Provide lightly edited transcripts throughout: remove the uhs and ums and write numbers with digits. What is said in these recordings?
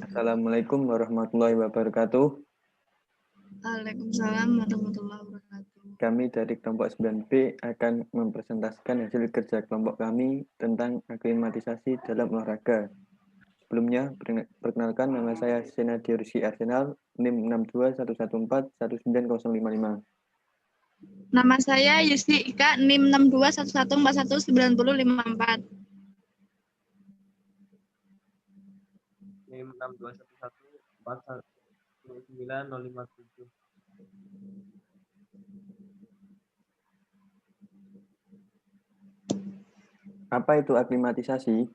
Assalamualaikum warahmatullahi wabarakatuh. Waalaikumsalam warahmatullahi wabarakatuh. Kami dari kelompok 9B akan mempresentasikan hasil kerja kelompok kami tentang aklimatisasi dalam olahraga. Sebelumnya, perkenalkan nama saya Senadi Rizky Arsenal, NIM 6211419055. Nama saya Yusti Ika, NIM 6211419054. NIM 62114190057. Apa itu aklimatisasi?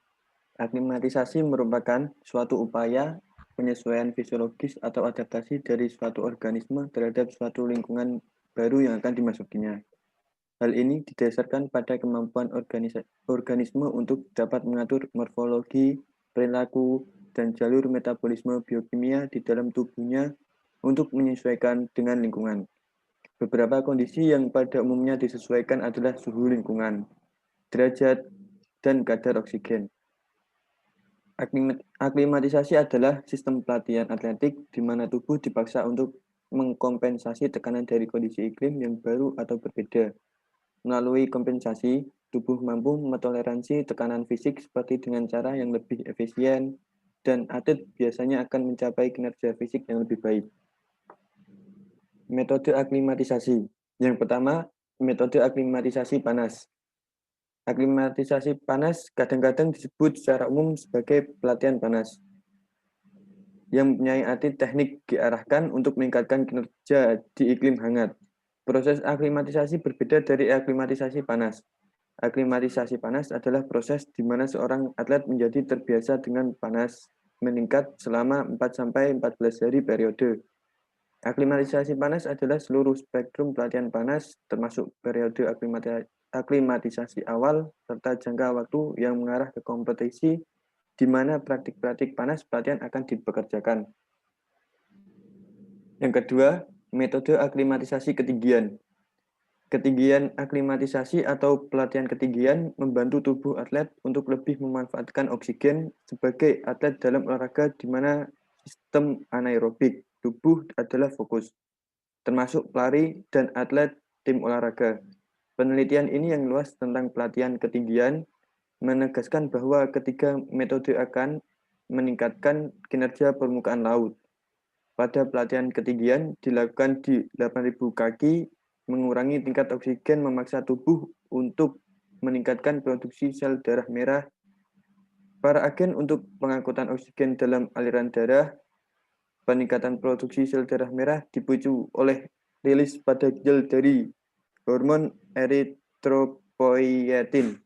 Aklimatisasi merupakan suatu upaya penyesuaian fisiologis atau adaptasi dari suatu organisme terhadap suatu lingkungan baru yang akan dimasukinya. Hal ini didasarkan pada kemampuan organisme untuk dapat mengatur morfologi, perilaku, dan jalur metabolisme biokimia di dalam tubuhnya untuk menyesuaikan dengan lingkungan. Beberapa kondisi yang pada umumnya disesuaikan adalah suhu lingkungan, derajat, dan kadar oksigen. Aklimatisasi adalah sistem pelatihan atletik di mana tubuh dipaksa untuk mengkompensasi tekanan dari kondisi iklim yang baru atau berbeda. Melalui kompensasi, tubuh mampu metoleransi tekanan fisik seperti dengan cara yang lebih efisien, dan atlet biasanya akan mencapai kinerja fisik yang lebih baik. Metode aklimatisasi. Yang pertama, metode aklimatisasi panas. Aklimatisasi panas kadang-kadang disebut secara umum sebagai pelatihan panas, yang mempunyai arti teknik diarahkan untuk meningkatkan kinerja di iklim hangat. Proses aklimatisasi berbeda dari aklimatisasi panas. Aklimatisasi panas adalah proses di mana seorang atlet menjadi terbiasa dengan panas meningkat selama 4-14 hari periode. Aklimatisasi panas adalah seluruh spektrum pelatihan panas, termasuk periode aklimatisasi awal, serta jangka waktu yang mengarah ke kompetisi, di mana praktik-praktik panas pelatihan akan dipekerjakan. Yang kedua, metode aklimatisasi ketinggian. Ketinggian aklimatisasi atau pelatihan ketinggian membantu tubuh atlet untuk lebih memanfaatkan oksigen sebagai atlet dalam olahraga di mana sistem anaerobik tubuh adalah fokus, termasuk pelari dan atlet tim olahraga. Penelitian ini yang luas tentang pelatihan ketinggian menegaskan bahwa ketiga metode akan meningkatkan kinerja permukaan laut. Pada pelatihan ketinggian dilakukan di 8.000 kaki, mengurangi tingkat oksigen memaksa tubuh untuk meningkatkan produksi sel darah merah. Para agen untuk pengangkutan oksigen dalam aliran darah, peningkatan produksi sel darah merah dipicu oleh rilis pada gel dari hormon eritropoietin.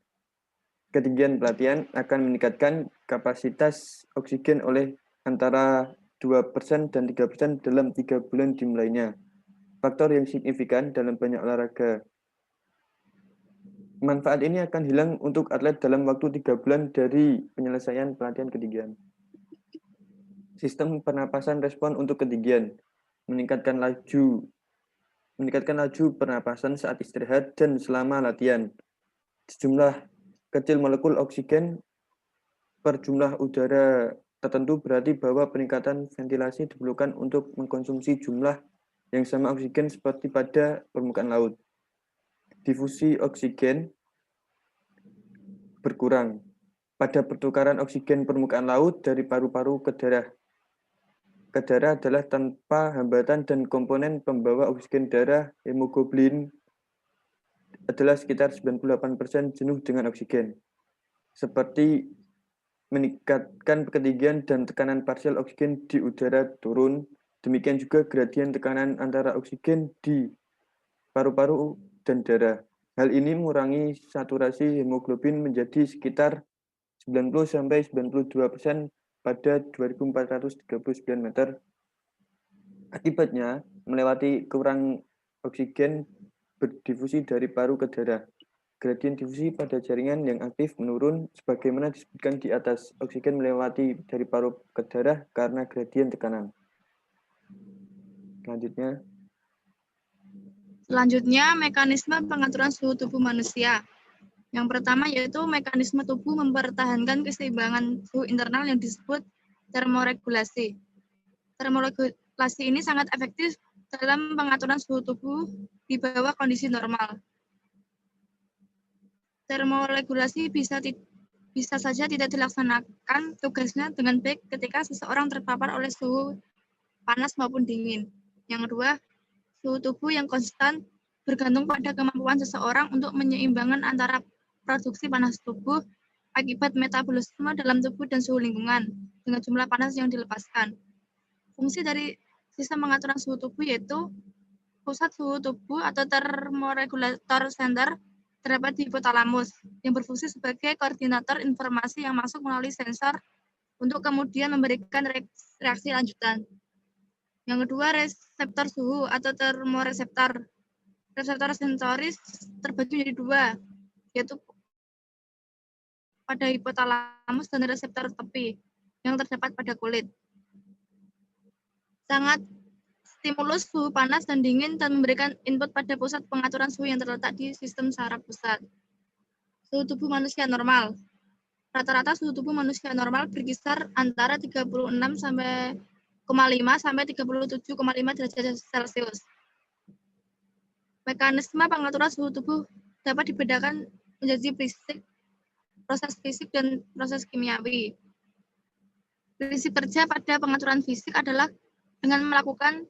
Ketinggian pelatihan akan meningkatkan kapasitas oksigen oleh antara 2% dan 3% dalam 3 bulan dimulainya. Faktor yang signifikan dalam banyak olahraga. Manfaat ini akan hilang untuk atlet dalam waktu 3 bulan dari penyelesaian pelatihan ketinggian. Sistem pernapasan respon untuk ketinggian. Meningkatkan laju pernapasan saat istirahat dan selama latihan. Sejumlah kecil molekul oksigen per jumlah udara tertentu berarti bahwa peningkatan ventilasi diperlukan untuk mengkonsumsi jumlah yang sama oksigen seperti pada permukaan laut. Difusi oksigen berkurang pada pertukaran oksigen permukaan laut dari paru-paru ke darah. Ke darah adalah tanpa hambatan dan komponen pembawa oksigen darah hemoglobin adalah sekitar 98% jenuh dengan oksigen. Seperti meningkatkan ketinggian dan tekanan parsial oksigen di udara turun, demikian juga gradien tekanan antara oksigen di paru-paru dan darah. Hal ini mengurangi saturasi hemoglobin menjadi sekitar 90-92% pada 2439 meter. Akibatnya, melewati kurang oksigen berdifusi dari paru ke darah. Gradien difusi pada jaringan yang aktif menurun sebagaimana disebutkan di atas. Oksigen melewati dari paru ke darah karena gradien tekanan. Selanjutnya, mekanisme pengaturan suhu tubuh manusia. Yang pertama yaitu mekanisme tubuh mempertahankan keseimbangan suhu internal yang disebut termoregulasi. Termoregulasi ini sangat efektif dalam pengaturan suhu tubuh di bawah kondisi normal. Termoregulasi bisa saja tidak dilaksanakan tugasnya dengan baik ketika seseorang terpapar oleh suhu panas maupun dingin. Yang kedua, suhu tubuh yang konstan bergantung pada kemampuan seseorang untuk menyeimbangkan antara produksi panas tubuh akibat metabolisme dalam tubuh dan suhu lingkungan dengan jumlah panas yang dilepaskan. Fungsi dari sistem pengaturan suhu tubuh yaitu pusat suhu tubuh atau thermoregulator center terdapat di hipotalamus yang berfungsi sebagai koordinator informasi yang masuk melalui sensor untuk kemudian memberikan reaksi lanjutan. Yang kedua, reseptor suhu atau termoreseptor. Reseptor sensoris terbagi menjadi dua, yaitu pada hipotalamus dan reseptor tepi yang terdapat pada kulit. Sangat stimulus suhu panas dan dingin dan memberikan input pada pusat pengaturan suhu yang terletak di sistem saraf pusat. Suhu tubuh manusia normal. Rata-rata suhu tubuh manusia normal berkisar antara 36,5 sampai 37,5 derajat Celcius. Mekanisme pengaturan suhu tubuh dapat dibedakan menjadi proses fisik dan proses kimiawi. Prinsip kerja pada pengaturan fisik adalah dengan melakukan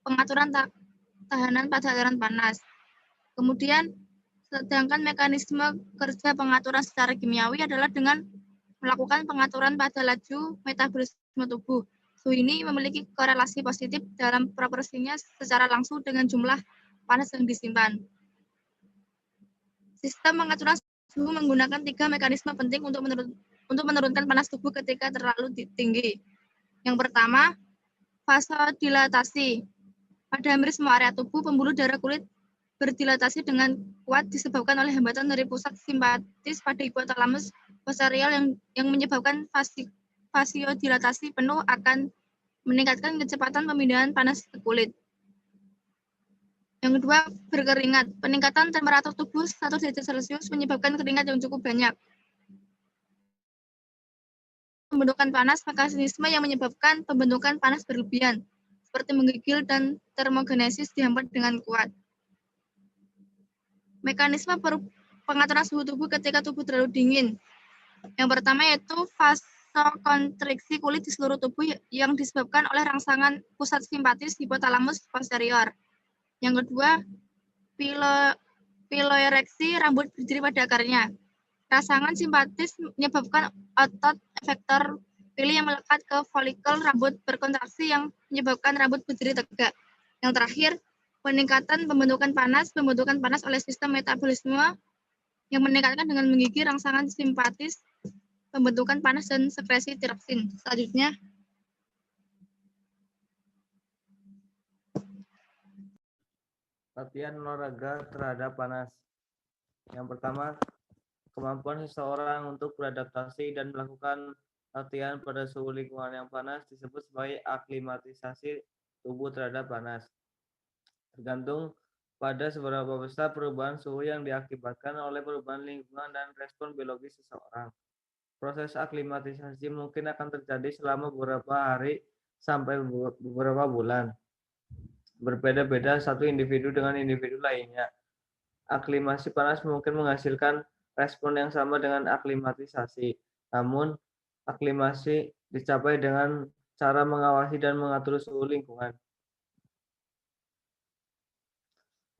pengaturan tahanan pada aliran panas. Kemudian, sedangkan mekanisme kerja pengaturan secara kimiawi adalah dengan melakukan pengaturan pada laju metabolisme tubuh. Suhu ini memiliki korelasi positif dalam proporsinya secara langsung dengan jumlah panas yang disimpan. Sistem pengaturan suhu menggunakan 3 mekanisme penting untuk menurunkan panas tubuh ketika terlalu tinggi. Yang pertama, vasodilatasi. Pada hampir semua area tubuh, pembuluh darah kulit berdilatasi dengan kuat disebabkan oleh hambatan dari pusat simpatis pada hipotalamus posterior yang menyebabkan vasodilatasi penuh akan meningkatkan kecepatan pemindahan panas ke kulit. Yang kedua, berkeringat. Peningkatan temperatur tubuh 1 derajat Celcius menyebabkan keringat yang cukup banyak. Pembentukan panas, mekanisme yang menyebabkan pembentukan panas berlebihan, seperti menggigil dan termogenesis dihambat dengan kuat. Mekanisme pengaturan suhu tubuh ketika tubuh terlalu dingin. Yang pertama yaitu vasokonstriksi kulit di seluruh tubuh yang disebabkan oleh rangsangan pusat simpatis hipotalamus posterior. Yang kedua, piloereksi rambut berdiri pada akarnya. Rangsangan simpatis menyebabkan otot efektor pili yang melekat ke folikel rambut berkontraksi yang menyebabkan rambut berdiri tegak. Yang terakhir, peningkatan pembentukan panas oleh sistem metabolisme yang meningkatkan dengan menggigil rangsangan simpatis, pembentukan panas dan sekresi tiroksin. Selanjutnya, Latihan olahraga terhadap panas. Yang pertama, kemampuan seseorang untuk beradaptasi dan melakukan latihan pada suhu lingkungan yang panas disebut sebagai aklimatisasi tubuh terhadap panas. Tergantung pada seberapa besar perubahan suhu yang diakibatkan oleh perubahan lingkungan dan respon biologis seseorang. Proses aklimatisasi mungkin akan terjadi selama beberapa hari sampai beberapa bulan. Berbeda-beda satu individu dengan individu lainnya. Aklimasi panas mungkin menghasilkan respon yang sama dengan aklimatisasi. Namun, aklimasi dicapai dengan cara mengawasi dan mengatur suhu lingkungan.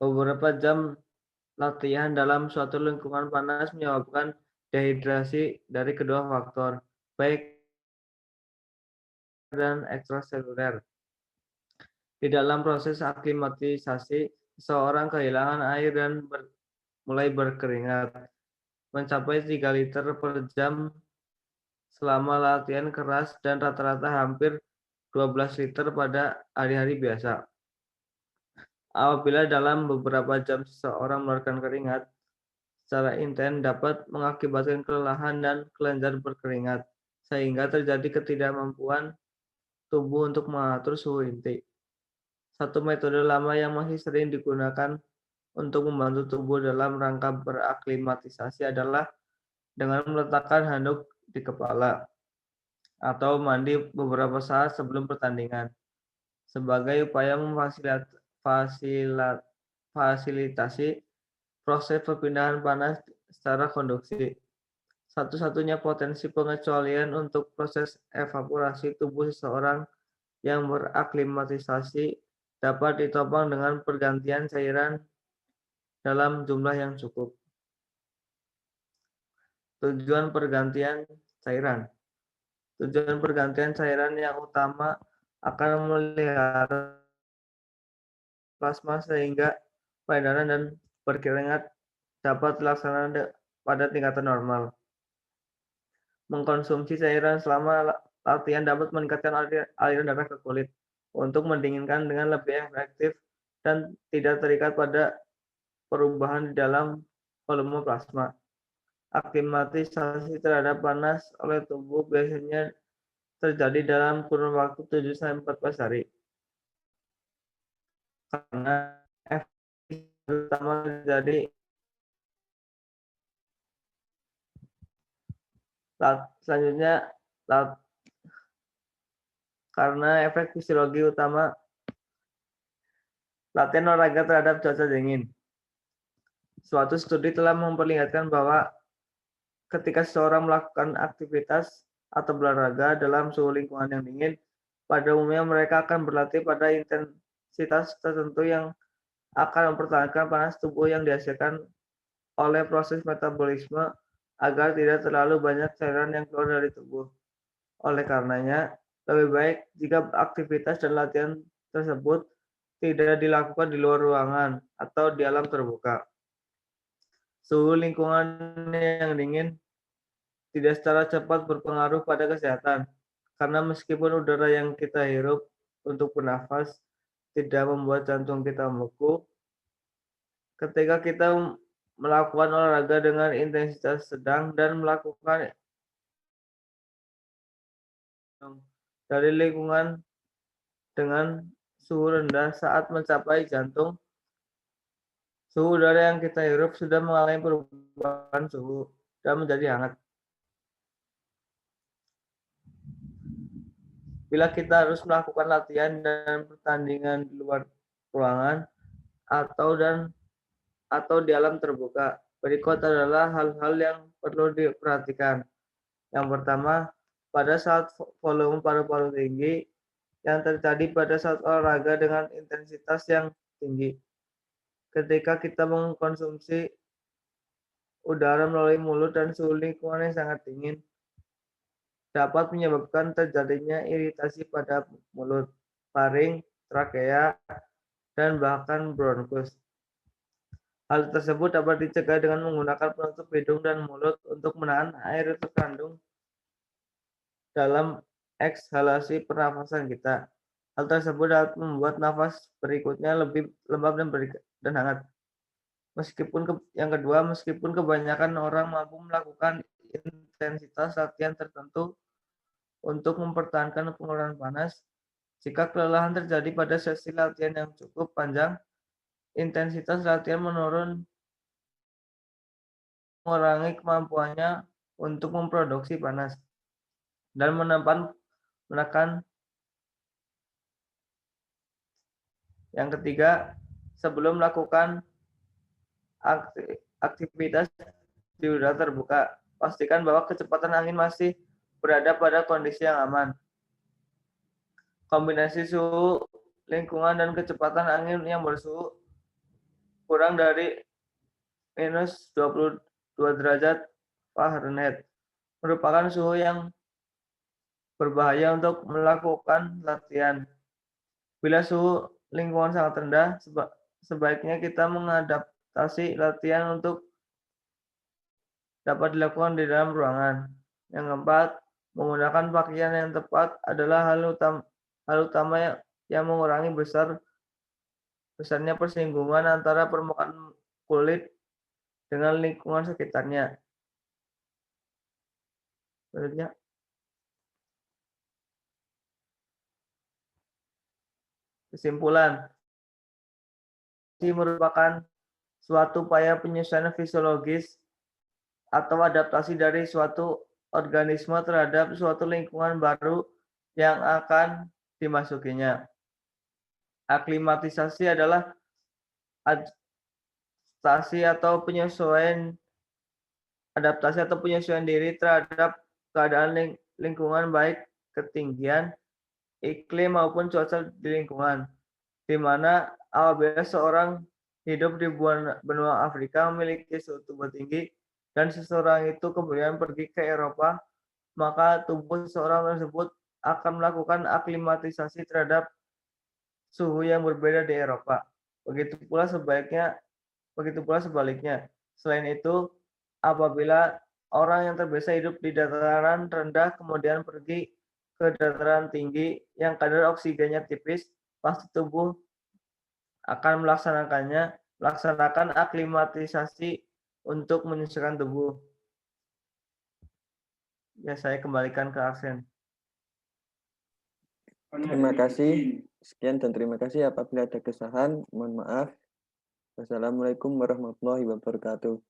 Beberapa jam latihan dalam suatu lingkungan panas menyebabkan dehidrasi dari kedua faktor, baik dan ekstraseluler. Di dalam proses aklimatisasi, seseorang kehilangan air dan mulai berkeringat, mencapai 3 liter per jam selama latihan keras dan rata-rata hampir 12 liter pada hari-hari biasa. Apabila dalam beberapa jam seseorang mengeluarkan keringat secara intens dapat mengakibatkan kelelahan dan kelenjar berkeringat, sehingga terjadi ketidakmampuan tubuh untuk mengatur suhu inti. Satu metode lama yang masih sering digunakan untuk membantu tubuh dalam rangka beraklimatisasi adalah dengan meletakkan handuk di kepala. atau mandi beberapa saat sebelum pertandingan sebagai upaya memfasilitasi proses perpindahan panas secara konduksi. Satu-satunya potensi pengecualian untuk proses evaporasi tubuh seseorang yang beraklimatisasi dapat ditopang dengan pergantian cairan dalam jumlah yang cukup. Tujuan pergantian cairan. Tujuan pergantian cairan yang utama akan memelihara plasma sehingga peredaran dan berkeringat dapat dilaksanakan pada tingkatan normal. Mengkonsumsi cairan selama latihan dapat meningkatkan aliran darah ke kulit untuk mendinginkan dengan lebih efektif dan tidak terikat pada perubahan di dalam volume plasma. Aklimatisasi terhadap panas oleh tubuh biasanya terjadi dalam kurun waktu 7-14 hari. Karena efek utama terjadi selanjutnya karena efek fisiologi utama latihan olahraga terhadap cuaca dingin. Suatu studi telah memperlihatkan bahwa ketika seseorang melakukan aktivitas atau berolahraga dalam suhu lingkungan yang dingin, pada umumnya mereka akan berlatih pada intensitas tertentu yang akan mempertahankan panas tubuh yang dihasilkan oleh proses metabolisme agar tidak terlalu banyak cairan yang keluar dari tubuh. Oleh karenanya, lebih baik jika aktivitas dan latihan tersebut tidak dilakukan di luar ruangan atau di alam terbuka. Suhu lingkungan yang dingin tidak secara cepat berpengaruh pada kesehatan, karena meskipun udara yang kita hirup untuk bernafas tidak membuat jantung kita membeku, ketika kita melakukan olahraga dengan intensitas sedang dan melakukan dari lingkungan dengan suhu rendah saat mencapai jantung, suhu udara yang kita hirup sudah mengalami perubahan suhu dan menjadi hangat. Bila kita harus melakukan latihan dan pertandingan di luar ruangan atau di alam terbuka, berikut adalah hal-hal yang perlu diperhatikan. Yang pertama, pada saat volume paru-paru tinggi yang terjadi pada saat olahraga dengan intensitas yang tinggi. Ketika kita mengkonsumsi udara melalui mulut dan suhu lingkungan yang sangat dingin, dapat menyebabkan terjadinya iritasi pada mulut, faring, trakea, dan bahkan bronkus. Hal tersebut dapat dicegah dengan menggunakan penutup hidung dan mulut untuk menahan air terkandung dalam ekshalasi pernafasan kita. Hal tersebut dapat membuat nafas berikutnya lebih lembab dan hangat. Meskipun kebanyakan orang mampu melakukan intensitas latihan tertentu untuk mempertahankan pengeluaran panas, jika kelelahan terjadi pada sesi latihan yang cukup panjang, intensitas latihan mengurangi kemampuannya untuk memproduksi panas dan menekan. Yang ketiga, sebelum melakukan aktivitas di udara terbuka, pastikan bahwa kecepatan angin masih berada pada kondisi yang aman. Kombinasi suhu lingkungan dan kecepatan angin yang bersuhu kurang dari minus 22 derajat Fahrenheit merupakan suhu yang berbahaya untuk melakukan latihan. Bila suhu lingkungan sangat rendah, sebaiknya kita mengadaptasi latihan untuk dapat dilakukan di dalam ruangan. Yang keempat, menggunakan pakaian yang tepat adalah hal utama yang mengurangi besarnya persinggungan antara permukaan kulit dengan lingkungan sekitarnya. Berikutnya, kesimpulan. Ini merupakan suatu upaya penyesuaian fisiologis atau adaptasi dari suatu organisme terhadap suatu lingkungan baru yang akan dimasukinya. Aklimatisasi adalah adaptasi atau penyesuaian diri terhadap keadaan lingkungan baik ketinggian, iklim maupun cuaca di lingkungan, di mana apabila seorang hidup di benua Afrika memiliki suhu tubuh tinggi dan seseorang itu kemudian pergi ke Eropa, maka tubuh seseorang tersebut akan melakukan aklimatisasi terhadap suhu yang berbeda di Eropa. Begitu pula sebaliknya. Selain itu, apabila orang yang terbiasa hidup di dataran rendah kemudian pergi ke dataran tinggi yang kadar oksigennya tipis, pasti tubuh akan melaksanakan aklimatisasi untuk menyesuaikan tubuh. Ya, saya kembalikan ke Aksen. Terima kasih. Sekian dan terima kasih. Apabila ada kesalahan, mohon maaf. Wassalamualaikum warahmatullahi wabarakatuh.